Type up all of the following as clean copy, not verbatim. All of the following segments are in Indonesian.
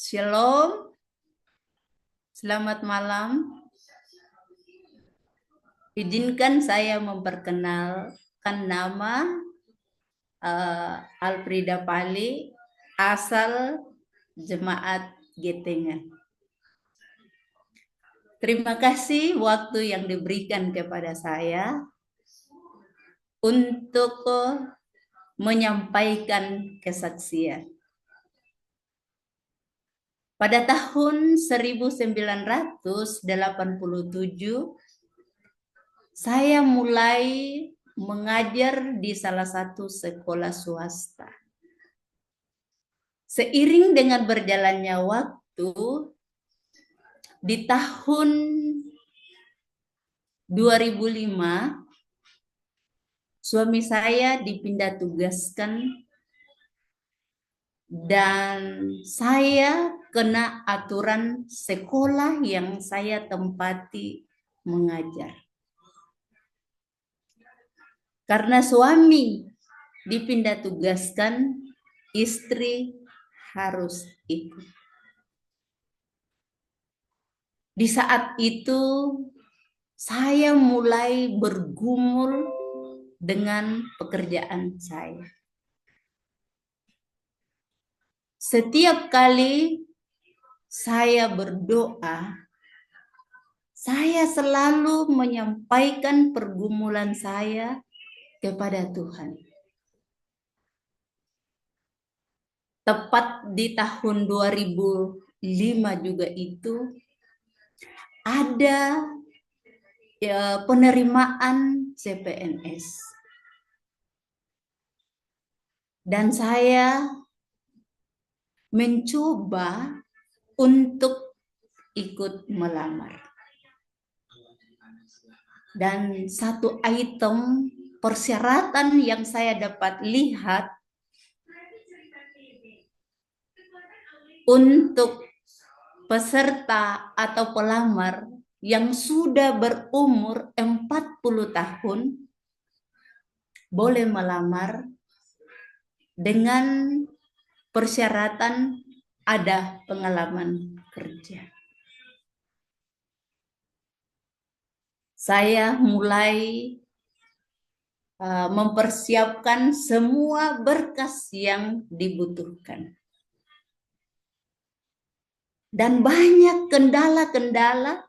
Shalom, selamat malam. Izinkan saya memperkenalkan nama Alfrida Pali, asal Jemaat Getengan. Terima kasih waktu yang diberikan kepada saya untuk menyampaikan kesaksian. Pada tahun 1987, saya mulai mengajar di salah satu sekolah swasta. Seiring dengan berjalannya waktu, di tahun 2005, suami saya dipindah tugaskan dan saya kena aturan sekolah yang saya tempati mengajar. Karena suami dipindah tugaskan, istri harus ikut. Di saat itu saya mulai bergumul dengan pekerjaan saya. Setiap kali saya berdoa, saya selalu menyampaikan pergumulan saya kepada Tuhan. Tepat di tahun 2005 juga itu ada penerimaan CPNS. Dan saya mencoba untuk ikut melamar. Dan satu item persyaratan yang saya dapat lihat untuk peserta atau pelamar yang sudah berumur 40 tahun boleh melamar dengan persyaratan ada pengalaman kerja. Saya mulai mempersiapkan semua berkas yang dibutuhkan. Dan banyak kendala-kendala,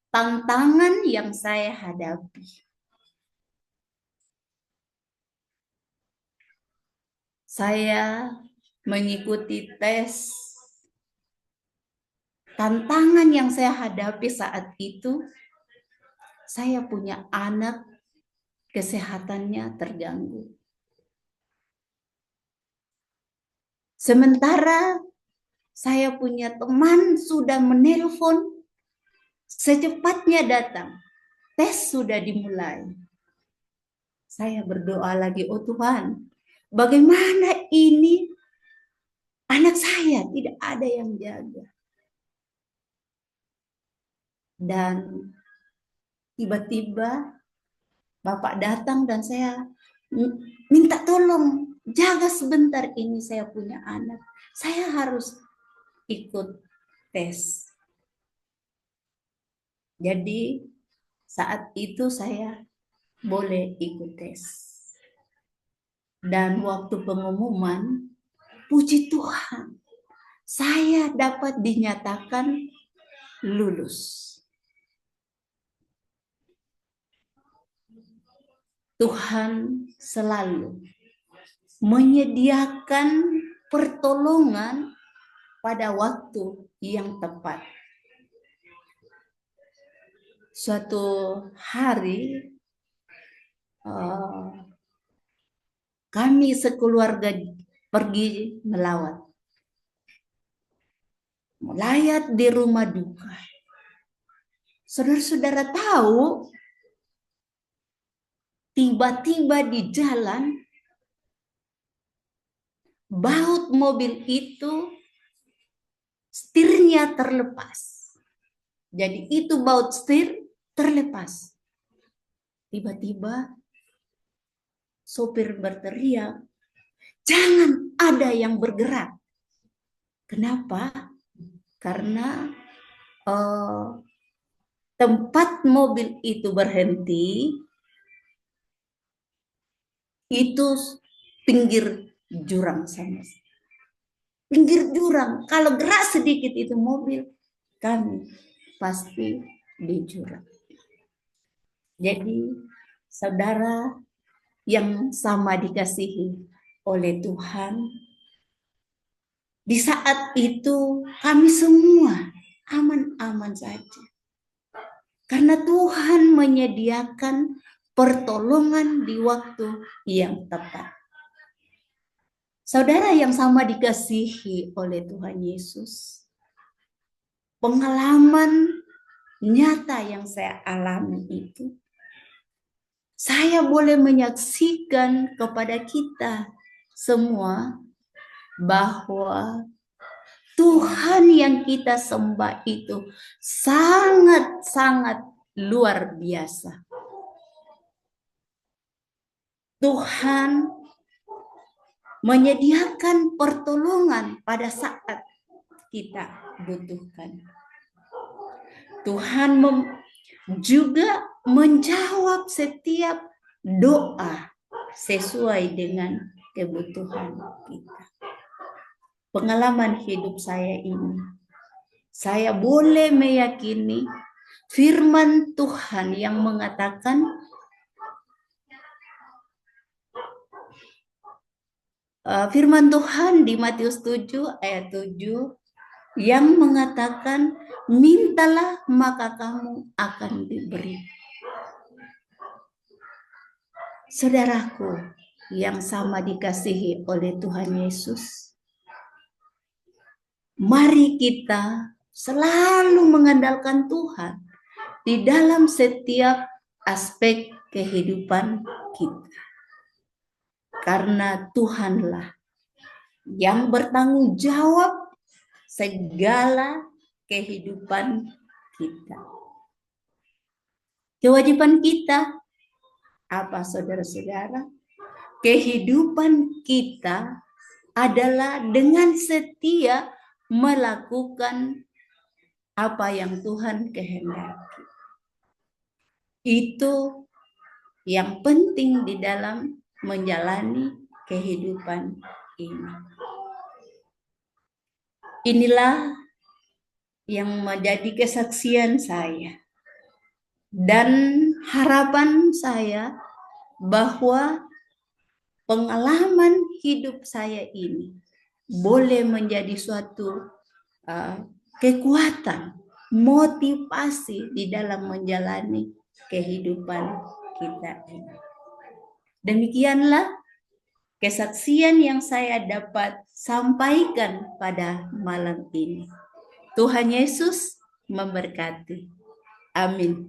tantangan yang saya hadapi. Saya mengikuti tes. Tantangan yang saya hadapi saat itu, saya punya anak, kesehatannya terganggu. Sementara saya punya teman sudah menelpon, secepatnya datang, tes sudah dimulai. Saya berdoa lagi, oh Tuhan, bagaimana ini anak saya tidak ada yang jaga. Dan tiba-tiba Bapak datang dan saya minta tolong, jaga sebentar ini saya punya anak. Saya harus ikut tes. Jadi saat itu saya boleh ikut tes. Dan waktu pengumuman, puji Tuhan, saya dapat dinyatakan lulus. Tuhan selalu menyediakan pertolongan pada waktu yang tepat. Suatu hari kami sekeluarga pergi melawat. Melayat di rumah duka. Saudara-saudara tahu, tiba-tiba di jalan, baut mobil itu setirnya terlepas. Jadi itu baut setir terlepas. Tiba-tiba sopir berteriak, jangan ada yang bergerak. Kenapa? Karena tempat mobil itu berhenti itu pinggir jurang sama. Pinggir jurang. Kalau gerak sedikit itu mobil, kami pasti di jurang. Jadi saudara yang sama dikasihi oleh Tuhan, di saat itu kami semua aman-aman saja. Karena Tuhan menyediakan pertolongan di waktu yang tepat. Saudara yang sama dikasihi oleh Tuhan Yesus, pengalaman nyata yang saya alami itu, saya boleh menyaksikan kepada kita semua bahwa Tuhan yang kita sembah itu sangat-sangat luar biasa. Tuhan menyediakan pertolongan pada saat kita butuhkan. Tuhan juga menjawab setiap doa sesuai dengan kebutuhan kita. Pengalaman hidup saya ini, saya boleh meyakini firman Tuhan yang mengatakan firman Tuhan di Matius 7 ayat 7 yang mengatakan, mintalah maka kamu akan diberi. Saudaraku yang sama dikasihi oleh Tuhan Yesus, mari kita selalu mengandalkan Tuhan di dalam setiap aspek kehidupan kita. Karena Tuhanlah yang bertanggung jawab segala kehidupan kita. Kewajiban kita apa, saudara-saudara? Kehidupan kita adalah dengan setia melakukan apa yang Tuhan kehendaki. Itu yang penting di dalam menjalani kehidupan ini. Inilah yang menjadi kesaksian saya dan harapan saya bahwa pengalaman hidup saya ini boleh menjadi suatu kekuatan, motivasi di dalam menjalani kehidupan kita ini. Demikianlah kesaksian yang saya dapat sampaikan pada malam ini. Tuhan Yesus memberkati. Amin.